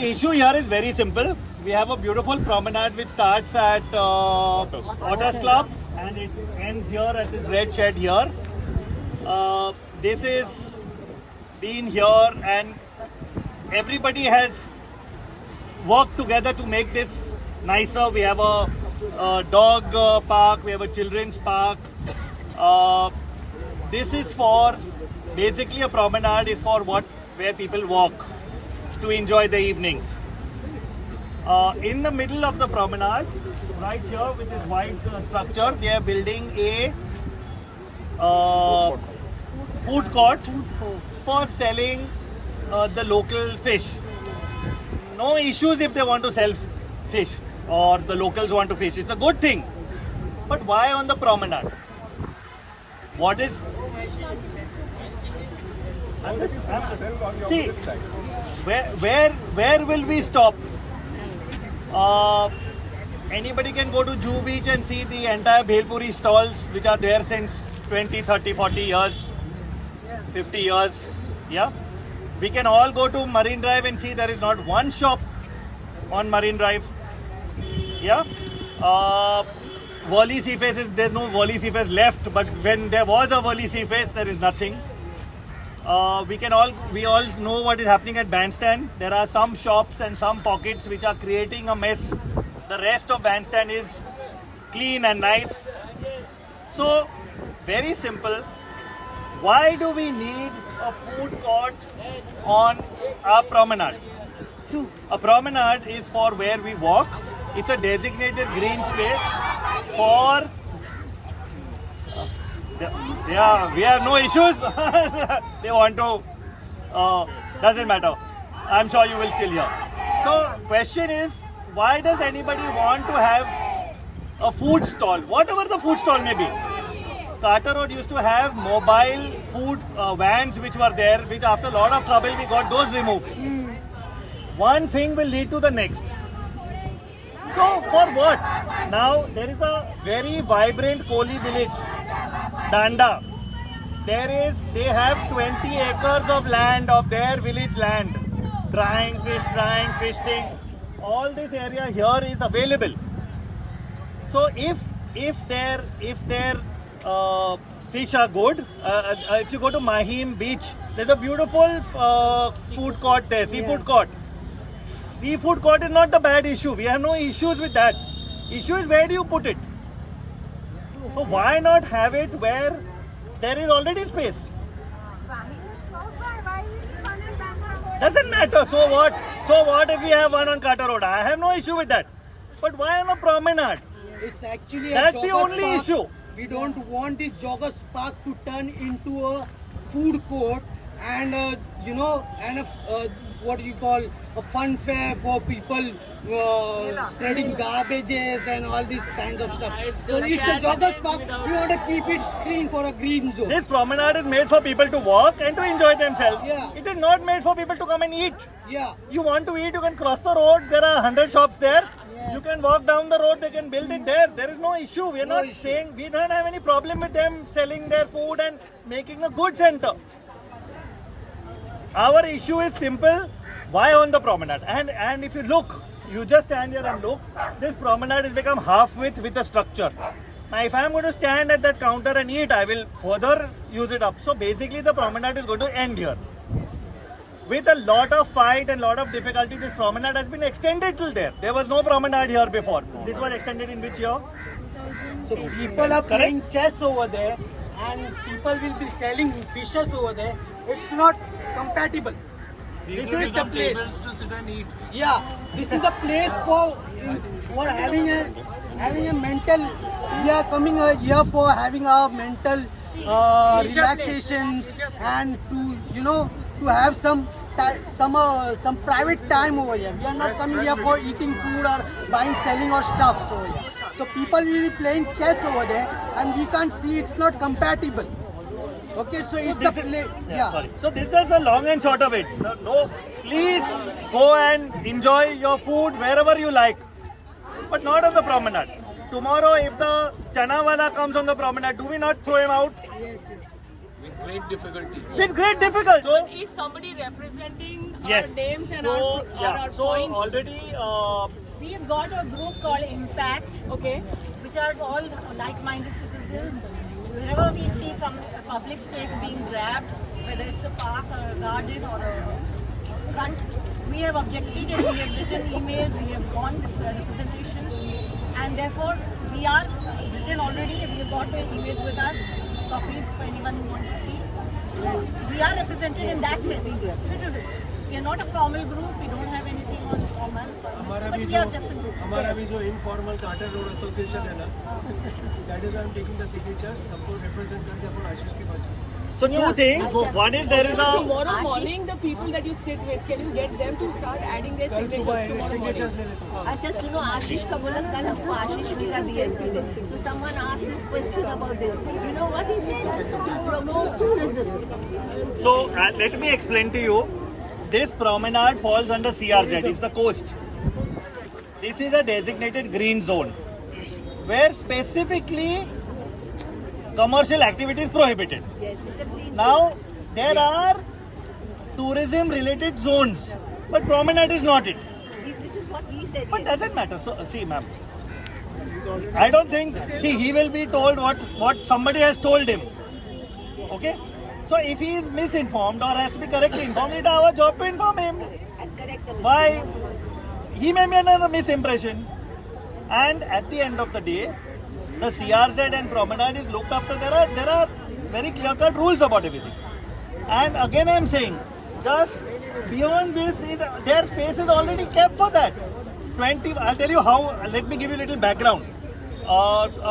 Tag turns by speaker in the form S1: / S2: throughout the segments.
S1: the issue here is very simple. We have a beautiful promenade which starts at Otters Club and it ends here at this red shed here. This is been here and everybody has worked together to make this nicer. We have a dog park, we have a children's park. This is for basically a promenade is for where people walk to enjoy the evenings. In the middle of the promenade, right here with this white structure, they are building a food court for selling the local fish. No issues if they want to sell fish or the locals want to fish. It's a good thing. But why on the promenade? What is... See, where will we stop? Anybody can go to Juhu Beach and see the entire Bhelpuri stalls which are there since 20, 30, 40 years, 50 years. Yeah, we can all go to Marine Drive and see there is not one shop on Marine Drive. Yeah, Worli Seaface, there's no Worli Seaface left, but when there was a Worli Seaface, there is nothing. We all know what is happening at Bandstand. There are some shops and some pockets which are creating a mess. The rest of Bandstand is clean and nice. So, very simple. Why do we need a food court on our promenade? A promenade is for where we walk. It's a designated green space for... Yeah, we have no issues. They want to... doesn't matter. I'm sure you will still hear. So, question is, why does anybody want to have a food stall? Whatever the food stall may be. Carter Road used to have mobile food vans which were there, which after a lot of trouble we got those removed. One thing will lead to the next. So, for what? Now, there is a very vibrant Koli village. Danda. They have 20 acres of land, of their village land. Drying fish thing. All this area here is available. So if their fish are good, if you go to Mahim Beach, there's a beautiful food court there, seafood court. Seafood court is not the bad issue. We have no issues with that. Issue is where do you put it? So why not have it where there is already space? Doesn't matter. So what? So what if we have one on Carter Road? I have no issue with that. But why on a promenade?
S2: It's actually
S1: that's the only
S2: park.
S1: Issue.
S2: We don't want this joggers park to turn into a food court and what do you call a fun fair for people spreading garbages and all these kinds of stuff. So it's a joggers park. We want to keep it clean for a green zone.
S1: This promenade is made for people to walk and to enjoy themselves.
S2: Yeah.
S1: It is not made for people to come and eat.
S2: Yeah.
S1: You want to eat, you can cross the road. There are 100 shops there. Yes. You can walk down the road, they can build it there. There is no issue. We are not saying, we don't have any problem with them selling their food and making a good center. Our issue is simple. Why on the promenade? And if you look, you just stand here and look, this promenade has become half width with a structure. Now if I am going to stand at that counter and eat, I will further use it up. So basically the promenade is going to end here. With a lot of fight and lot of difficulty, this promenade has been extended till there. There was no promenade here before. This was extended in which year?
S2: So people are playing chess over there and people will be selling fishes over there. It's not compatible. This is the place
S3: to sit and eat.
S2: Yeah, this is a place for having a mental. We are coming here for having our mental relaxations and to have some private time over here. We are not coming here for eating food or selling or stuff over here. So people will be playing chess over there and we can't see it's not compatible. Okay, so it's a play. Yeah.
S1: So this is the long and short of it. No, please go and enjoy your food wherever you like, but not on the promenade. Tomorrow, if the chana wala comes on the promenade, do we not throw him out?
S3: With great difficulty.
S1: With great difficulty. So,
S4: is somebody representing
S1: Yes.
S3: our names and
S1: So,
S3: our
S1: so
S3: points.
S1: already,
S4: We've got a group called Impact,
S3: Okay.
S4: which are all like-minded citizens. Wherever we see some public space being grabbed, whether it's a park or a garden or a front, we have objected and we have written emails, we have gone with representations, and therefore we are written already. We have got the emails with us, copies for anyone who wants to see. So we are represented in that sense, citizens. We are not a formal group. We don't have anything on formal, but we are just a group.
S5: हमारा भी जो informal quarter road association है ना, that is I am taking the signatures, सबको represent करके अपन आशीष के पास जाएंगे।
S1: so two things. One is there is a
S3: Tomorrow morning, the people that you sit with, can you get them to start adding their
S5: कल
S3: signatures
S5: सुबह
S3: tomorrow
S5: signatures
S3: morning?
S5: ले लेता हूँ।
S6: अच्छा सुनो, आशीष का बोला कल हमको आशीष मिला BMC में. So someone asked this question about this. You know what he said? To promote tourism.
S1: So let me explain to you. This promenade falls under CRZ. It's the coast. This is a designated green zone where specifically commercial activity is prohibited.
S6: Yes, it's a green
S1: Now there are tourism related zones, but promenade is not it.
S6: zone. This is what he said.
S1: But
S6: Yes.
S1: doesn't matter. So see, ma'am. I don't think. See, he will be told what somebody has told him. Okay. So if he is misinformed or has to be correctly informed, it's our job to inform him.
S6: And correct the
S1: Why? He may be another misimpression. And at the end of the day, the CRZ and Promenade is looked after. There are very clear-cut rules about everything. And again, I am saying, just beyond this is their space is already kept for that. I'll tell you how. Let me give you a little background.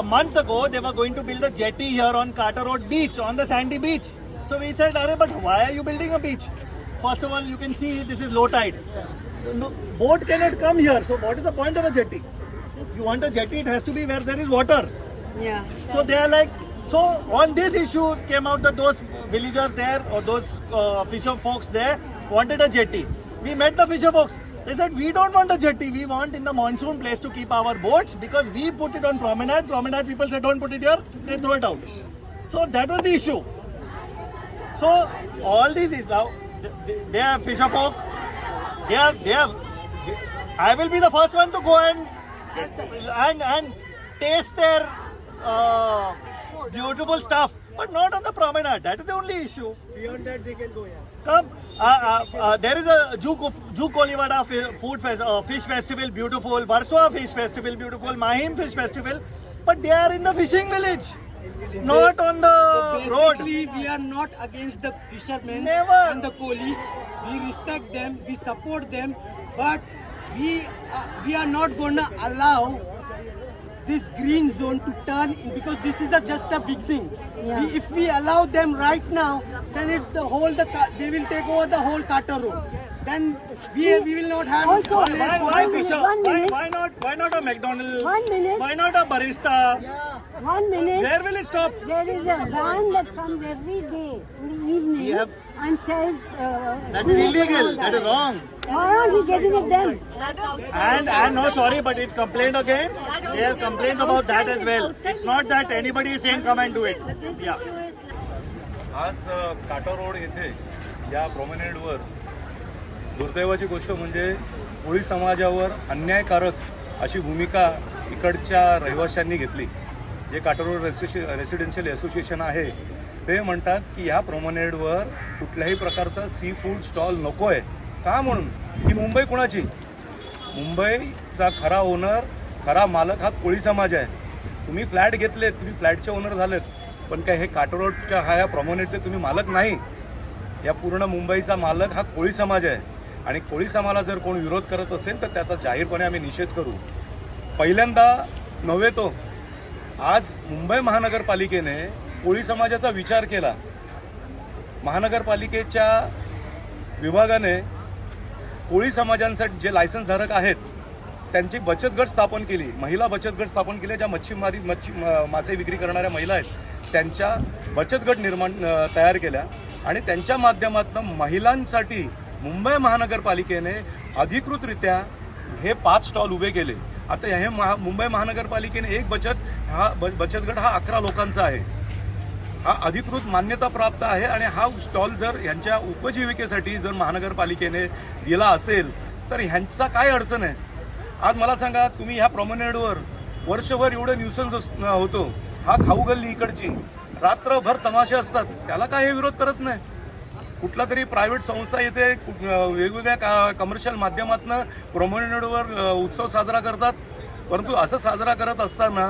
S1: A month ago, they were going to build a jetty here on Carter Road Beach, on the sandy beach. So we said, "Arey, but why are you building a beach? First of all, you can see this is low tide. No, boat cannot come here. So what is the point of a jetty? You want a jetty, it has to be where there is water.
S6: Yeah.
S1: So they are like, so on this issue came out that those villagers there or those fisher folks there wanted a jetty. We met the fisher folks. They said, we don't want a jetty. We want in the monsoon place to keep our boats because we put it on promenade. Promenade people said, don't put it here. They throw it out. So that was the issue. So all these is now they are fisher folk. They are. I will be the first one to go and taste their beautiful stuff, but not on the promenade. That is the only issue.
S5: Beyond that they can go, yeah.
S1: Come, there is a Ju Kolivada fish festival, beautiful. Warsaw fish festival, beautiful. Mahim fish festival, but they are in the fishing village, not on the road.
S2: Basically, we are not against the fishermen
S1: Never.
S2: and the coolies. We respect them, we support them, but we are not gonna allow this green zone to turn in, because this is just a beginning. If we allow them right now, then it's they will take over the whole Carter Road. Then we will not have
S7: Also,
S2: all this-
S1: Why fisher?
S7: One minute.
S1: Why not a McDonald's?
S7: 1 minute.
S1: Why not a barista?
S7: 1 minute.
S1: Where will it stop?
S7: There is a van that comes every day in the evening
S1: We have-
S7: and says.
S1: That is illegal. That is wrong.
S7: Why aren't we getting it then?
S1: And no, sorry, but it's complained against. They have complained about that as well. It's not that anybody is saying come and do it. Yeah.
S8: आज काटा road येथे या प्रोमेनेडवर दुर्दैवाची गोष्ट म्हणजे कोळी समाजावर अन्यायकारक अशी भूमिका इकडच्या रहिवाशांनी घेतली. जे काटा रोड रेसिडेन्शियल असोसिएशन आहे ते म्हणतात की ह्या प्रोमेनेडवर कुठल्याही प्रकारचा सी फूड स्टॉल नको आहे. का म्हणून? ही मुंबई कोणाची? मुंबईचा खरा ओनर, खरा मालक हा कोळी समाज आहे. तुम्ही फ्लॅट घेतलेत, तुम्ही फ्लॅटचे ओनर झालेत, पण काय हे काटा रोडच्या या प्रोमेनेडचे तुम्ही मालक नाही. या पूर्ण मुंबईचा मालक हा कोळी समाज आहे आणि कोळी समाजाला जर कोण विरोध करत असेल तर त्याचा जाहीरपणे आम्ही निषेध करू. पहिल्यांदा नव्हे तो आज मुंबई महानगरपालिकेने कोळी समाजाचा विचार केला. महानगरपालिकेच्या विभागाने कोळी समाजांसाठी जे लायसन्सधारक आहेत त्यांची बचत गट स्थापन केली. महिला बचत गट स्थापन केले. ज्या मासे विक्री करणाऱ्या महिला आहेत त्यांच्या बचत गट तयार केल्या आणि त्यांच्या माध्यमातून महिलांसाठी मुंबई महानगरपालिकेने अधिकृतरित्या हे 5 स्टॉल उभे केले. आता हे मुंबई महानगरपालिकेने एक बचत गट हा 11 लोकांचा आहे. हा अधिकृत मान्यता प्राप्त आहे आणि हा स्टॉल जर यांच्या उपजीविकेसाठी जर महानगरपालिकेने दिला असेल तर ह्यांचा काय अडचण आहे? आज मला सांगा, तुम्ही ह्या प्रॉमेनेडवर वर्षभर एवढं न्यूसन्स होतो, हा खाऊ गल्ली इकडची रात्रभर तमाशे असतात, त्याला काय हे विरोध करत नाही? कुठला तरी प्रायव्हेट संस्था येते, वेगवेगळ्या कमर्शियल माध्यमातून प्रॉमेनेडवर उत्सव साजरा करतात, परंतु असं साजरा करत असताना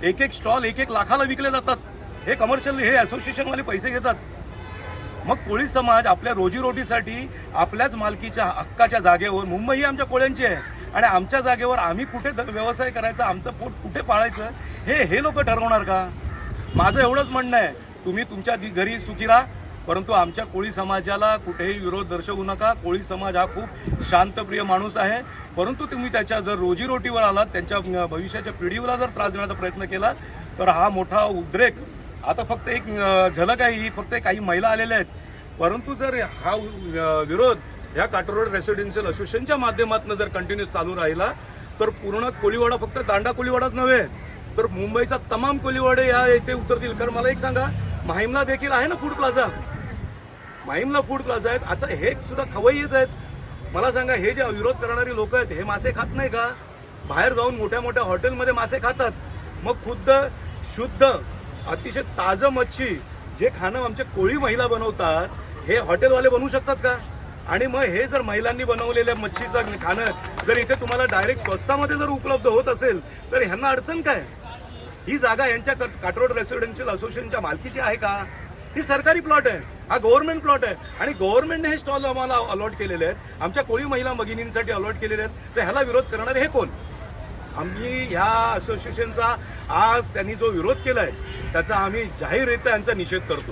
S8: एक एक स्टॉल 1-1 लाखाला विकले जातात. हे कमर्शियल, हे असोसिएशनवाले पैसे घेतात. मग कोळी समाज आपल्या रोजीरोटीसाठी आपल्याच मालकीच्या हक्काच्या जागेवर, मुंबई ही आमच्या कोळ्यांची आहे आणि आमच्या जागेवर आम्ही कुठे व्यवसाय करायचा, आमचं पोट कुठे पाळायचं हे लोक ठरवणार का? माझं एवढंच म्हणणं आहे, तुम्ही तुमच्या घरी सुखी राहा, परंतु आमच्या कोळी समाजाला कुठेही विरोध दर्शवू नका. कोळी समाज हा खूप शांतप्रिय माणूस आहे, परंतु तुम्ही त्याच्या जर रोजीरोटीवर आलात, त्यांच्या भविष्याच्या पिढीला जर त्रास देण्याचा प्रयत्न केला तर हा मोठा उद्रेक. आता फक्त एक झलक आहे, ही फक्त काही महिला आलेल्या आहेत, परंतु जर हा विरोध ह्या काटर रोड रेसिडेन्शियल असोसिएशनच्या माध्यमातून जर कंटिन्यूस चालू राहिला तर पूर्ण कोळीवाडा, फक्त दांडा कोळीवाडाच नव्हे तर मुंबईचा तमाम कोळीवाडे या येथे उतरतील. कारण मला एक सांगा, माहीमला देखील आहे ना फूड प्लाझा, माहीमला फूड प्लाझा आहेत. आता हे सुद्धा खवय्येच आहेत. मला सांगा, हे जे विरोध करणारी लोक आहेत हे मासे खात नाही का? बाहेर जाऊन मोठ्या मोठ्या हॉटेलमध्ये मासे खातात. मग खुद्द शुद्ध अतिशय ताजं मच्छी जे खाणं आमच्या कोळी महिला बनवतात हे हॉटेलवाले बनवू शकतात का? आणि मग हे जर महिलांनी बनवलेल्या मच्छीचं खाणं जर इथे तुम्हाला डायरेक्ट स्वस्तामध्ये जर उपलब्ध होत असेल तर ह्यांना अडचण काय? ही जागा यांच्या काटर रोड रेसिडेन्शियल असोसिएशनच्या मालकीची आहे का? ही सरकारी प्लॉट आहे, हा गव्हर्नमेंट प्लॉट आहे आणि गव्हर्नमेंटने हे स्टॉल आम्हाला अलॉट केलेले आहेत, आमच्या कोळी महिला भगिनींसाठी अलॉट केलेले आहेत. तर ह्याला विरोध करणारे हे कोण? आम्ही ह्या असोसिएशनचा आज त्यांनी जो विरोध केलाय त्याचा आम्ही जाहीररित्या यांचा निषेध करतो.